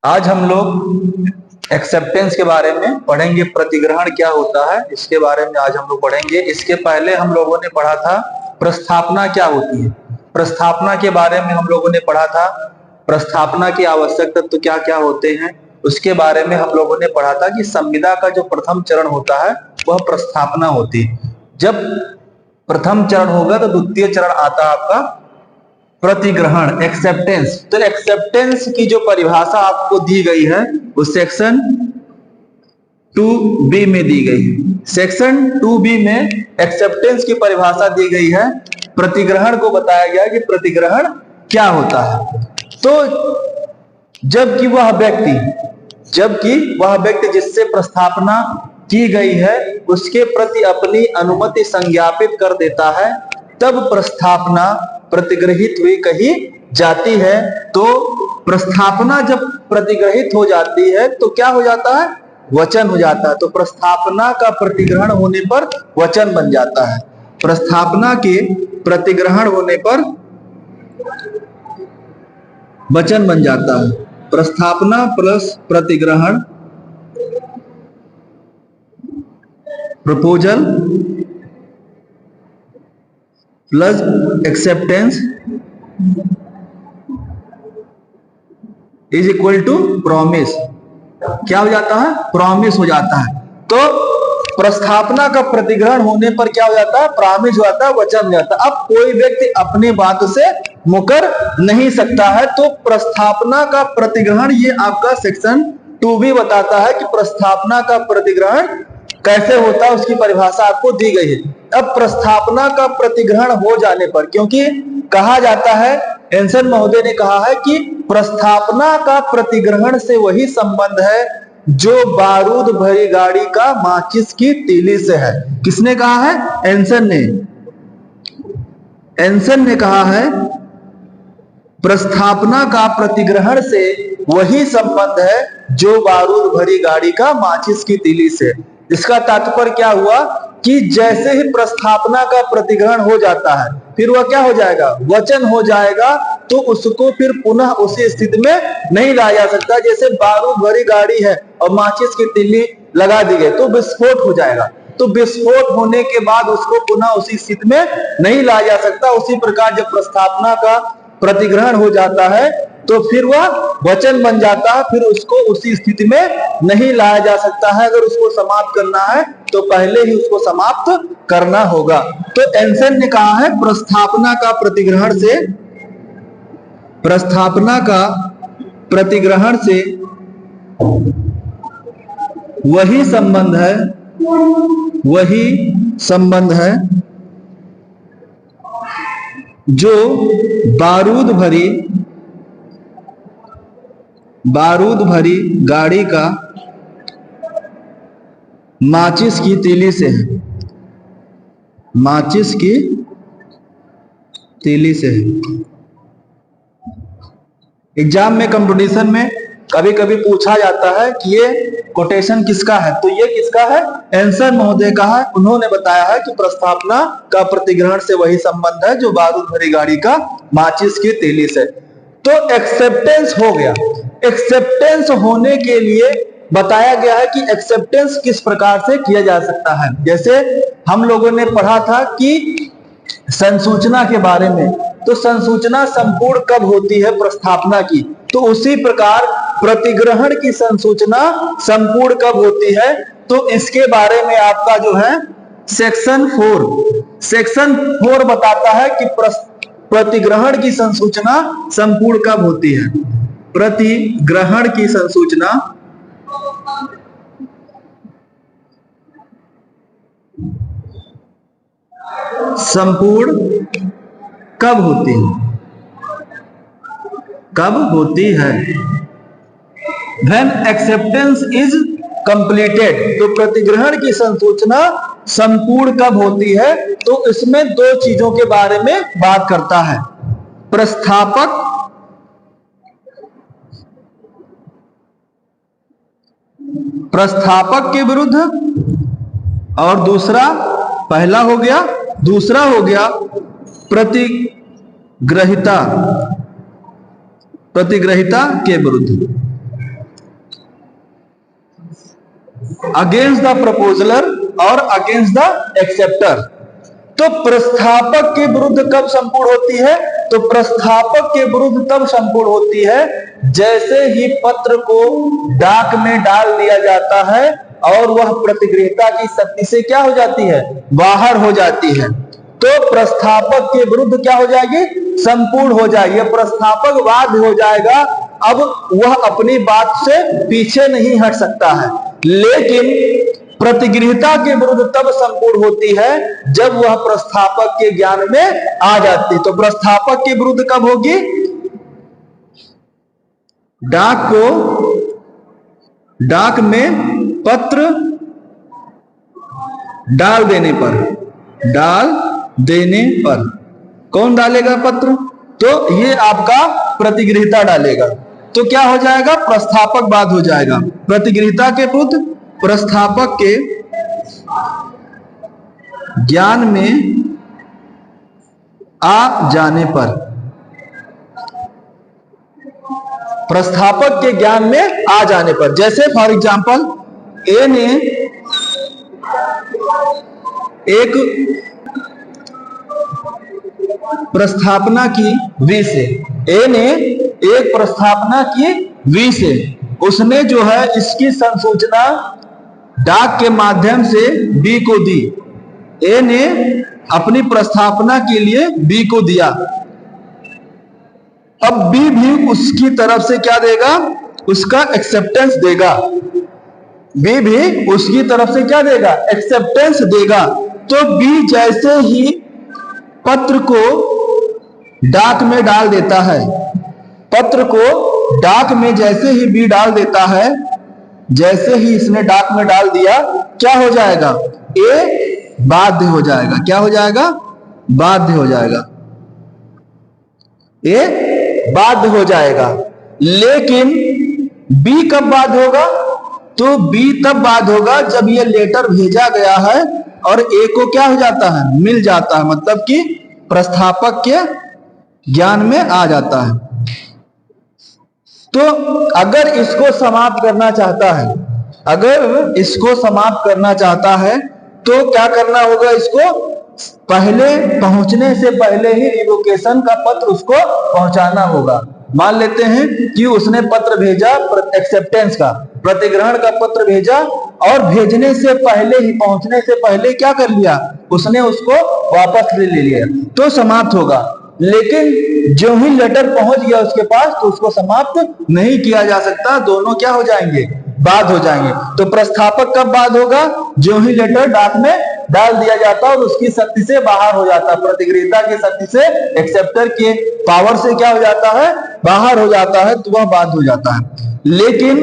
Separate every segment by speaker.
Speaker 1: आज हम लोग एक्सेप्टेंस के बारे में पढ़ेंगे। प्रतिग्रहण क्या होता है इसके बारे में आज हम लोग पढ़ेंगे। इसके पहले हम लोगों ने पढ़ा था प्रस्थापना क्या होती है। प्रस्थापना के बारे में हम लोगों ने पढ़ा था प्रस्थापना के आवश्यक तत्व क्या क्या होते हैं। उसके बारे में हम लोगों ने पढ़ा था कि संविदा का जो प्रथम चरण होता है वह प्रस्थापना होती है। जब प्रथम चरण होगा तो द्वितीय चरण आता है आपका प्रतिग्रहण, एक्सेप्टेंस। तो एक्सेप्टेंस की जो परिभाषा आपको दी गई है वो सेक्शन 2B में दी गई है। सेक्शन 2B में एक्सेप्टेंस की परिभाषा दी गई है। प्रतिग्रहण को बताया गया कि प्रतिग्रहण क्या होता है। तो जबकि वह व्यक्ति जिससे प्रस्थापना की गई है उसके प्रति अपनी अनुमति संज्ञापित कर देता है तब प्रस्थापना प्रतिग्रहित हुई कही जाती है। तो प्रस्थापना जब प्रतिग्रहित हो जाती है तो क्या हो जाता है, वचन हो जाता है। तो प्रस्थापना का प्रतिग्रहण होने पर वचन बन जाता है। प्रस्थापना के प्रतिग्रहण होने पर वचन बन जाता है। प्रस्थापना प्लस प्रतिग्रहण, proposal plus acceptance is equal to promise. क्या हो जाता है, प्रॉमिस हो जाता है। तो प्रस्थापना का प्रतिग्रहण होने पर क्या हो जाता है, प्रॉमिस हो जाता है, वचन हो जाता है। अब कोई व्यक्ति अपनी बात से मुकर नहीं सकता है। तो प्रस्थापना का प्रतिग्रहण ये आपका सेक्शन 2B बताता है कि प्रस्थापना का प्रतिग्रहण कैसे होता है, उसकी परिभाषा आपको दी गई है। अब प्रस्थापना का प्रतिग्रहण हो जाने पर, क्योंकि कहा जाता है, एंसन महोदय ने कहा है कि प्रस्थापना का प्रतिग्रहण से वही संबंध है जो बारूद भरी गाड़ी का माचिस की तीली से है। किसने कहा है, एंसन ने कहा है प्रस्थापना का प्रतिग्रहण से वही संबंध है जो बारूद भरी गाड़ी का माचिस की तीली से। इसका तात्पर्य क्या हुआ कि जैसे ही प्रस्थापना का प्रतिग्रहण हो जाता है फिर वह क्या हो जाएगा, वचन हो जाएगा। तो उसको फिर पुनः उसी स्थिति में नहीं लाया जा सकता। जैसे बारूद भरी गाड़ी है और माचिस की तीली लगा दी गई तो विस्फोट हो जाएगा। तो विस्फोट होने के बाद उसको पुनः उसी स्थिति में नहीं लाया जा सकता। उसी प्रकार जब प्रस्थापना का प्रतिग्रहण हो जाता है तो फिर वह वचन बन जाता है, फिर उसको उसी स्थिति में नहीं लाया जा सकता है। अगर उसको समाप्त करना है तो पहले ही उसको समाप्त करना होगा। तो एंसन ने कहा है प्रस्थापना का प्रतिग्रहण से वही संबंध है जो बारूद भरी गाड़ी का माचिस की तीली से है। माचिस की तीली से है। एग्जाम में, कंपटीशन में कभी कभी पूछा जाता है कि ये कोटेशन किसका है, तो ये किसका है, एंसन महोदय का है। उन्होंने बताया है कि प्रस्थापना का प्रतिग्रहण से वही संबंध है जो बारूद भरी गाड़ी का माचिस की तीली से। तो एक्सेप्टेंस हो गया। एक्सेप्टेंस होने के लिए बताया गया है कि एक्सेप्टेंस किस प्रकार से किया जा सकता है। जैसे हम लोगों ने पढ़ा था कि संसूचना के बारे में, तो संसूचना संपूर्ण कब होती है, प्रस्थापना की। तो उसी प्रकार प्रतिग्रहण की संसूचना संपूर्ण कब होती है, तो इसके बारे में आपका जो है सेक्शन 4 बताता है कि प्रतिग्रहण की संसूचना संपूर्ण कब होती है। प्रतिग्रहण की संसूचना संपूर्ण कब होती है, When acceptance is completed। तो प्रतिग्रहण की संसूचना संपूर्ण कब होती है, तो इसमें दो चीजों के बारे में बात करता है। प्रस्थापक के विरुद्ध, और पहला हो गया, दूसरा हो गया प्रतिग्रहिता के विरुद्ध। अगेंस्ट द प्रपोजलर और अगेंस्ट द एक्सेप्टर। तो प्रस्तावक के विरुद्ध कब संपूर्ण होती है? तो प्रस्तावक के विरुद्ध तब संपूर्ण होती है जैसे ही पत्र को डाक में डाल दिया जाता है और वह प्रतिगृहीता की शक्ति से क्या हो जाती है? बाहर हो जाती है। तो प्रस्तावक के विरुद्ध क्या हो जाएगी? संपूर्ण हो जाएगी। प्रस्तावक बाध्य हो जाएगा, अब वह अपनी बात से पीछे नहीं हट सकता है। लेकिन प्रतिगृहीता के विरुद्ध तब संपूर्ण होती है जब वह प्रस्तावक के ज्ञान में आ जाती है। तो प्रस्तावक के विरुद्ध कब होगी? डाक में पत्र डाल देने पर कौन डालेगा पत्र? तो ये आपका प्रतिगृहीता डालेगा। तो क्या हो जाएगा? प्रस्तावक बाध्य हो जाएगा। प्रतिगृहीता के विरुद्ध प्रस्तावक के ज्ञान में आ जाने पर, प्रस्तावक के ज्ञान में आ जाने पर, जैसे फॉर एग्जांपल ए ने एक प्रस्थापना की वी से, ए ने एक प्रस्थापना की वी से, उसने जो है इसकी संसूचना डाक के माध्यम से बी को दी। ए ने अपनी प्रस्थापना के लिए बी को दिया। अब बी भी उसकी तरफ से क्या देगा? उसका एक्सेप्टेंस देगा। बी भी उसकी तरफ से क्या देगा? एक्सेप्टेंस देगा। तो बी जैसे ही पत्र को डाक में डाल देता है, पत्र को डाक में जैसे ही बी डाल देता है, जैसे ही इसने डाक में डाल दिया, क्या हो जाएगा? ए बाध्य हो जाएगा। क्या हो जाएगा? बाध्य हो जाएगा। ए बाध्य हो जाएगा। लेकिन बी कब बाध्य होगा? तो बी तब बाध्य होगा जब ये लेटर भेजा गया है और ए को क्या हो जाता है? मिल जाता है, मतलब कि प्रस्तावक के ज्ञान में आ जाता है। तो अगर इसको समाप्त करना चाहता है, अगर इसको समाप्त करना चाहता है तो क्या करना होगा? इसको पहले पहुंचने से पहले ही रिवोकेशन का पत्र उसको पहुंचाना होगा। मान लेते हैं कि उसने पत्र भेजा एक्सेप्टेंस का, प्रतिग्रहण का पत्र भेजा और भेजने से पहले ही, पहुंचने से पहले क्या कर लिया? उसने उसको वापस ले लिया, तो समाप्त होगा। लेकिन जो ही लेटर पहुंच गया उसके पास तो उसको समाप्त नहीं किया जा सकता। दोनों क्या हो जाएंगे? बाध्य हो जाएंगे। तो प्रस्तावक कब बाध्य होगा? जो ही लेटर डाक में डाल दिया जाता और उसकी शक्ति से बाहर हो जाता, प्रतिगृहीता की शक्ति से, एक्सेप्टर के पावर से क्या हो जाता है? बाहर हो जाता है, तो वह बाध्य हो जाता है। लेकिन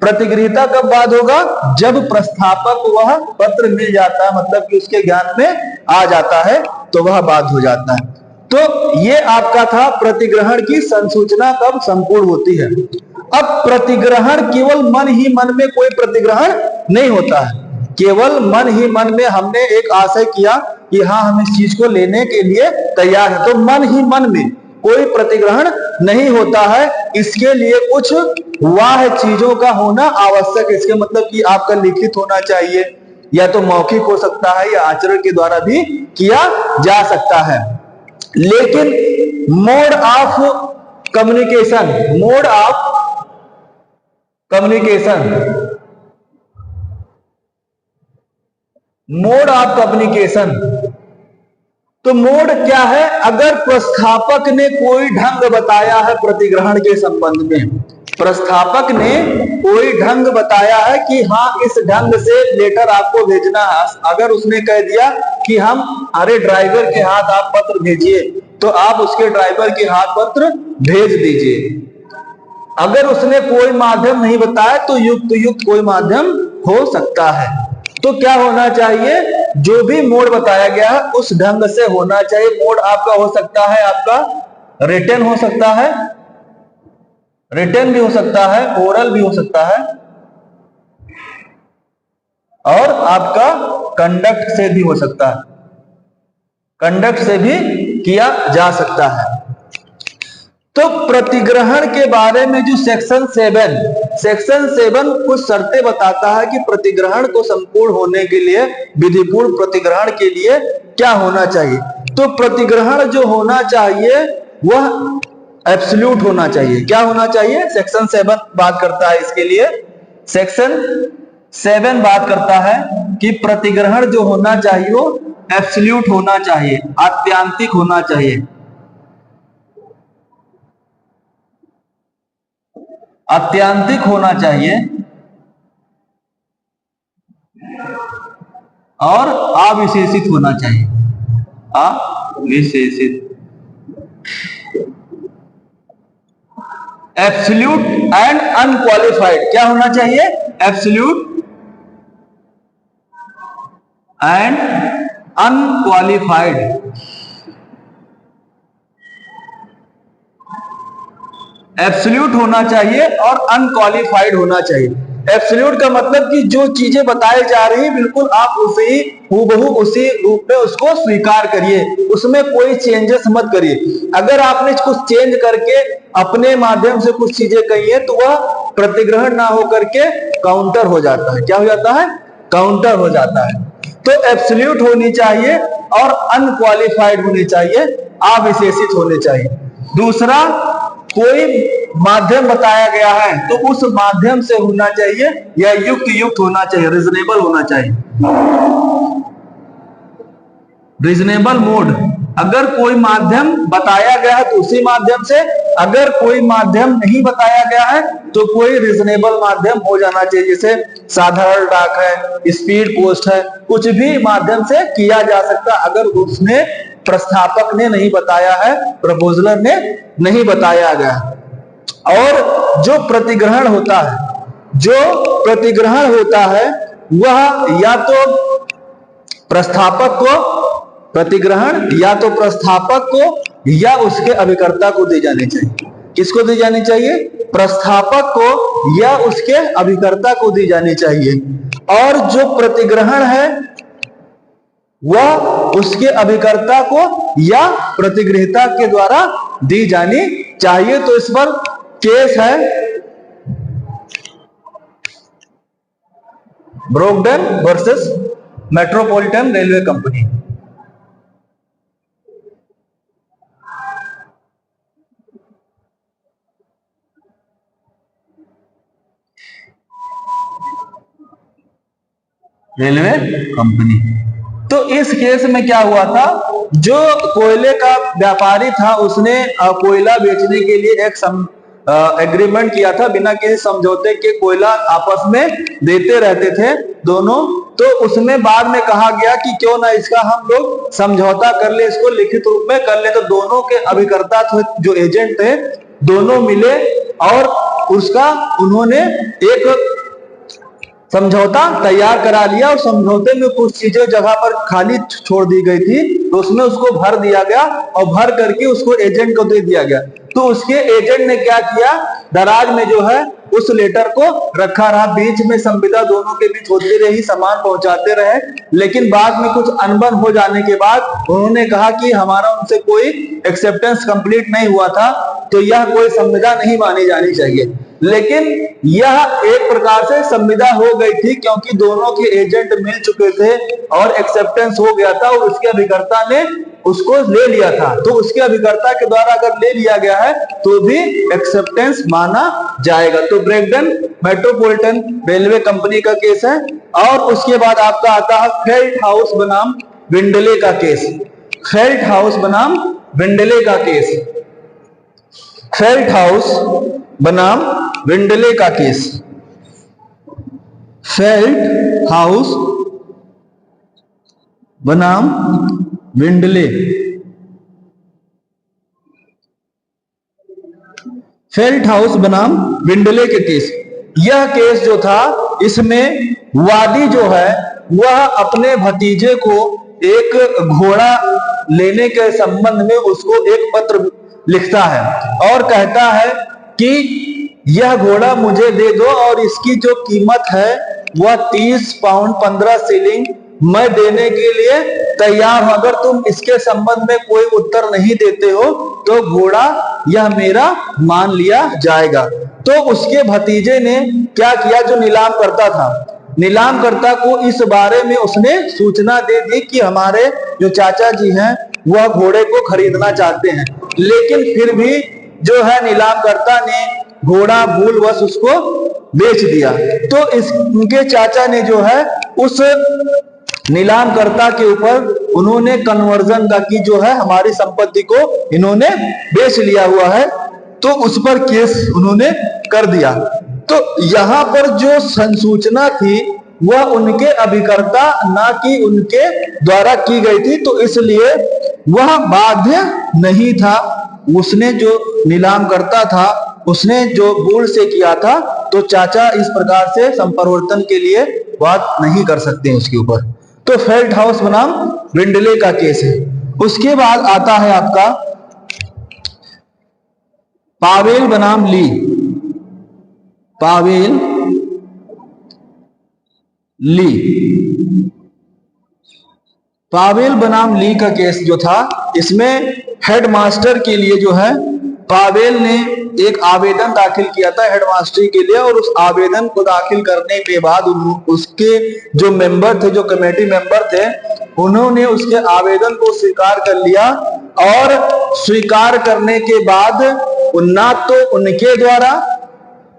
Speaker 1: प्रतिगृहीता कब बाध्य होगा? जब प्रस्तावक वह पत्र मिल जाता है, मतलब कि उसके ज्ञान में आ जाता है, तो वह बाध्य हो जाता है। तो ये आपका था प्रतिग्रहण की संसूचना कब संपूर्ण होती है। अब प्रतिग्रहण केवल मन ही मन में कोई प्रतिग्रहण नहीं होता है। केवल मन ही मन में हमने एक आशय किया कि हाँ हम इस चीज को लेने के लिए तैयार है, तो मन ही मन में कोई प्रतिग्रहण नहीं होता है। इसके लिए कुछ वाह चीजों का होना आवश्यक है। इसके मतलब कि आपका लिखित होना चाहिए, या तो मौखिक हो सकता है, या आचरण के द्वारा भी किया जा सकता है। लेकिन mode of communication, mode of communication, mode of communication, तो मोड क्या है? अगर प्रस्तावक ने कोई ढंग बताया है प्रतिग्रहण के संबंध में, प्रस्तावक ने कोई ढंग बताया है कि हाँ इस ढंग से लेटर आपको भेजना है। अगर उसने कह दिया कि हम अरे ड्राइवर के हाथ आप पत्र भेजिए, तो आप उसके ड्राइवर के हाथ पत्र भेज दीजिए। अगर उसने कोई माध्यम नहीं बताया तो युक्त कोई माध्यम हो सकता है। तो क्या होना चाहिए? जो भी मोड बताया गया है उस ढंग से होना चाहिए। मोड आपका हो सकता है, आपका रिटन हो सकता है, रिटन भी हो सकता है, ओरल भी हो सकता है, और आपका कंडक्ट से भी हो सकता है, कंडक्ट से भी किया जा सकता है। तो प्रतिग्रहण के बारे में जो सेक्शन 7 कुछ शर्तें बताता है कि प्रतिग्रहण को संपूर्ण होने के लिए, विधिपूर्ण प्रतिग्रहण के लिए क्या होना चाहिए। तो प्रतिग्रहण जो होना चाहिए वह एब्सोल्यूट होना चाहिए। क्या होना चाहिए? सेक्शन 7 बात करता है इसके लिए। सेक्शन 7 बात करता है कि प्रतिग्रहण जो होना चाहिए वो एब्सोल्यूट होना चाहिए, आत्यांतिक होना चाहिए, आत्यांतिक होना चाहिए और अविशेषित होना चाहिए, अविशेषित। एब्सोल्यूट एंड अनक्वालिफाइड क्या होना चाहिए? Absolute and unqualified. एब्सोल्यूट होना चाहिए और अनक्वालिफाइड होना चाहिए। एब्सोल्यूट का मतलब कि जो चीजें बताई जा रही बिल्कुल आप उसे ही हूबहू उसी रूप में उसको स्वीकार करिए, उसमें कोई चेंजेस मत करिए। अगर आपने कुछ चेंज करके अपने माध्यम से कुछ चीजें कही है तो वह प्रतिग्रहण ना होकर के काउंटर हो जाता है। क्या हो जाता है? काउंटर हो जाता है। तो एब्सोल्यूट होनी चाहिए और अनक्वालिफाइड होनी चाहिए, अविशेषित होने चाहिए। दूसरा, कोई माध्यम बताया गया है तो उस माध्यम से होना चाहिए या युक्त होना चाहिए, रीजनेबल होना चाहिए, रीजनेबल मोड। अगर कोई माध्यम बताया गया है तो उसी माध्यम से, अगर कोई माध्यम नहीं बताया गया है तो कोई रीजनेबल माध्यम हो जाना चाहिए, जैसे साधारण डाक है, स्पीड पोस्ट है, कुछ भी माध्यम से किया जा सकता अगर उसने प्रस्तावक ने नहीं बताया है, प्रपोजलर ने नहीं बताया गया। और जो प्रतिग्रहण होता है वह या तो प्रस्तावक को, प्रतिग्रहण या तो प्रस्तावक को या उसके अभिकर्ता को दी जानी चाहिए। किसको दी जानी चाहिए? प्रस्तावक को या उसके अभिकर्ता को दी जानी चाहिए। और जो प्रतिग्रहण है वह उसके अभिकर्ता को या प्रतिगृहीता के द्वारा दी जानी चाहिए। तो इस पर केस है Brogden versus metropolitan railway company. Railway company. तो इस केस में क्या हुआ था, जो कोयले का व्यापारी था उसने कोयला बेचने के लिए एक एग्रीमेंट किया था, बिना किसी समझौते के कोयला आपस में देते रहते थे दोनों। तो उसमें बाद में कहा गया कि क्यों ना इसका हम लोग समझौता कर ले, इसको लिखित रूप में कर ले। तो दोनों के अभिकर्ता जो एजेंट थे दोनों मिले और उसका उन्होंने एक समझौता तैयार करा लिया। और समझौते में कुछ चीजें जगह पर खाली छोड़ दी गई थी तो उसमें उसको भर दिया गया और भर करके उसको एजेंट को दे दिया गया। तो उसके एजेंट ने क्या किया, दराज में जो है उस लेटर को रखा रहा, बीच में संविदा दोनों के बीच होती रही, सामान पहुंचाते रहे। लेकिन बाद में कुछ अनबन हो जाने के बाद उन्होंने कहा कि हमारा उनसे कोई एक्सेप्टेंस कंप्लीट नहीं हुआ था तो यह कोई संविदा नहीं मानी जानी चाहिए। लेकिन यह एक प्रकार से संविदा हो गई थी क्योंकि दोनों के एजेंट मिल चुके थे और एक्सेप्टेंस हो गया था और उसके अभिकर्ता ने उसको ले लिया था। तो उसके अभिकर्ता के द्वारा अगर ले लिया गया है तो भी एक्सेप्टेंस माना जाएगा। तो ब्रैगडन मेट्रोपॉलिटन रेलवे कंपनी का केस है। और उसके बाद आपका आता है फेल्ट हाउस बनाम विंडले का केस। फेल्ट हाउस बनाम विंडले का केस। फेल्ट हाउस बनाम विंडले का केस। फेल्ट हाउस बनाम विंडले। फेल्ट हाउस बनाम विंडले के केस। यह केस जो था इसमें वादी जो है वह अपने भतीजे को एक घोड़ा लेने के संबंध में उसको एक पत्र लिखता है और कहता है कि यह घोड़ा मुझे दे दो और इसकी जो कीमत है वह 30 पाउंड 15 शिलिंग मैं देने के लिए तैयार हूं, अगर तुम इसके संबंध में कोई उत्तर नहीं देते हो तो घोड़ा यह मेरा मान लिया जाएगा। तो उसके भतीजे ने क्या किया, जो नीलाम करता था, नीलामकर्ता को इस बारे में उसने सूचना दे दी कि हमारे जो चाचा जी हैं वह घोड़े को खरीदना चाहते हैं, लेकिन फिर भी जो है नीलामकर्ता ने घोड़ा भूलवश उसको बेच दिया। तो इनके चाचा ने जो है उस नीलामकर्ता के ऊपर उन्होंने कन्वर्जन का कि जो है हमारी संपत्ति को इन्होंने बेच लिया हुआ है, तो उस पर केस उन्होंने कर दिया। तो यहां पर जो संसूचना थी वह उनके अभिकर्ता ना कि उनके द्वारा की गई थी, तो इसलिए वह बाध्य नहीं था। उसने जो नीलामकर्ता था उसने जो भूल से किया था, तो चाचा इस प्रकार से संप्रवर्तन के लिए बात नहीं कर सकते उसके ऊपर। तो फेल्टहाउस बनाम ब्रिंडले का केस है। उसके बाद आता है आपका पावेल बनाम ली। पावेल ली, पावेल बनाम ली का केस जो था, इसमें हेडमास्टर के लिए जो है पावेल ने एक आवेदन दाखिल किया था हेडमास्टरी के लिए, और उस आवेदन को दाखिल करने के बाद उसके जो मेंबर थे, जो कमेटी मेंबर थे, उन्होंने उसके आवेदन को स्वीकार कर लिया। और स्वीकार करने के बाद ना तो उनके द्वारा,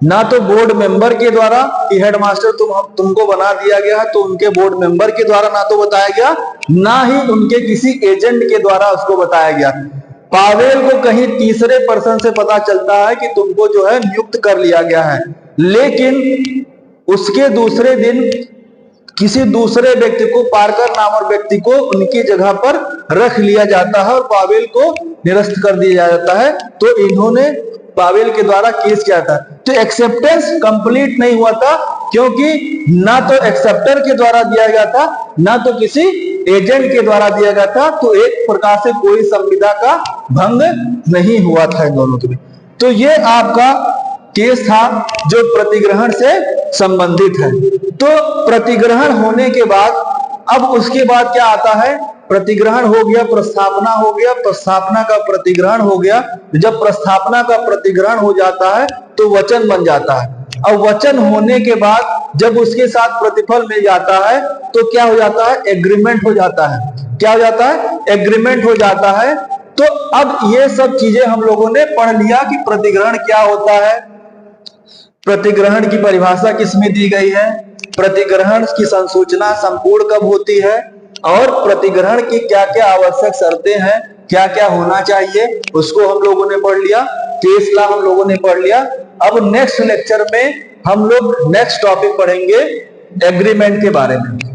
Speaker 1: ना तो बोर्ड मेंबर के द्वारा कि हेडमास्टर तुमको बना दिया गया है, तो उनके बोर्ड मेंबर के द्वारा ना तो बताया गया, ना ही उनके किसी एजेंट के द्वारा उसको बताया गया। पावेल को कहीं तीसरे पर्सन से पता चलता है कि तुमको जो है नियुक्त कर लिया गया है, लेकिन उसके दूसरे दिन किसी दूसरे व्यक्ति को, पार्कर नामक व्यक्ति को उनकी जगह पर रख लिया जाता है और पावेल को निरस्त कर दिया जाता है। तो इन्होंने पावेल के द्वारा केस किया था, तो एक्सेप्टेंस कंप्लीट नहीं हुआ था, क्योंकि ना तो एक्सेप्टर के द्वारा दिया गया था, ना तो किसी एजेंट के द्वारा दिया गया था। तो एक प्रकार से कोई संविदा का भंग नहीं हुआ था इन दोनों के बीच। तो ये आपका केस था जो प्रतिग्रहण से संबंधित है। तो प्रतिग्रहण होने के बाद अब उसके बाद क्या आता है, प्रतिग्रहण हो गया, प्रस्थापना हो गया, प्रस्थापना का प्रतिग्रहण हो गया। जब प्रस्थापना का प्रतिग्रहण हो जाता है तो वचन बन जाता है। अब वचन होने के बाद जब उसके साथ प्रतिफल मिल जाता है तो क्या हो जाता है, एग्रीमेंट हो जाता है। क्या हो जाता है, एग्रीमेंट हो जाता है। तो अब ये सब चीजें हम लोगों ने पढ़ लिया कि प्रतिग्रहण क्या होता है, प्रतिग्रहण की परिभाषा किसमें दी गई है, प्रतिग्रहण की संसूचना संपूर्ण कब होती है, और प्रतिग्रहण की क्या क्या आवश्यक शर्तें हैं, क्या क्या होना चाहिए, उसको हम लोगों ने पढ़ लिया। केस लॉ हम लोगों ने पढ़ लिया। अब नेक्स्ट लेक्चर में हम लोग नेक्स्ट टॉपिक पढ़ेंगे एग्रीमेंट के बारे में।